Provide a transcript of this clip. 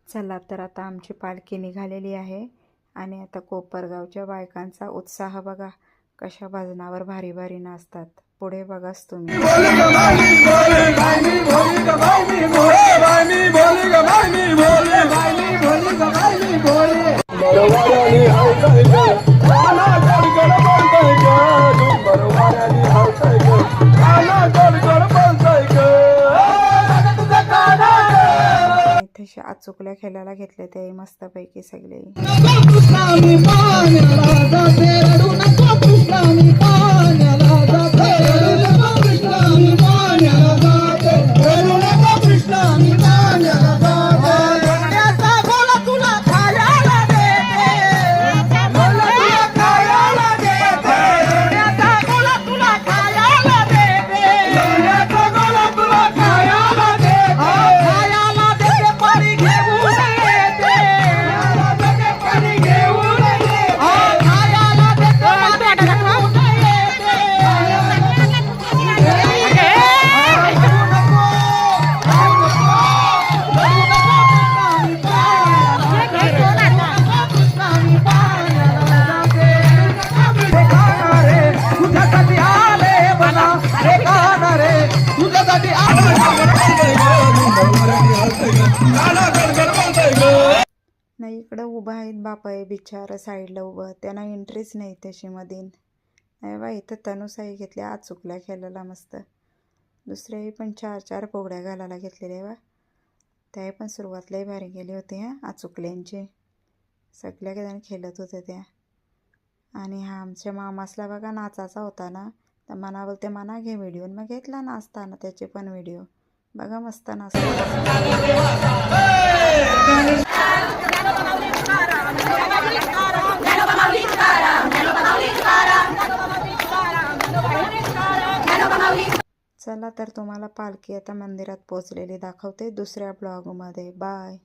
चला तर आता आमची पालखी निघालेली आहे आणि आता कोपरगावच्या बायकांचा उत्साह बघा, कशा भजनावर भारी भारी नाचतात. पुढे बघाच तुम्ही. इथे आचुकल्या खेळायला घेतले ते मस्तपैकी सगळे. नाही इकडं उभा आहेत बाप आहे बिचार साईडला उभं, त्यांना एंट्रीच नाही तशी मधीन. नाही बा इथं तनुसाई घेतल्या आज चुकल्या खेळायला मस्त. दुसऱ्याही पण 4-4 पोगड्या घालायला घेतलेल्या बा. त्याही पण सुरुवातलाही भारी गेली होती हा आज चुकल्यांची. सगळ्या जण खेळत होत्या त्या. आणि हा आमच्या मामासला बघा नाचाचा होता ना, तर मना बोलते मना घे व्हिडिओ. मग घेतला नाचताना त्याचे पण व्हिडिओ बघा, मस्त नाचता. चला तर तुम्हाला पालखी आता मंदिरात पोहोचलेली दाखवते दुसऱ्या ब्लॉगमध्ये. बाय.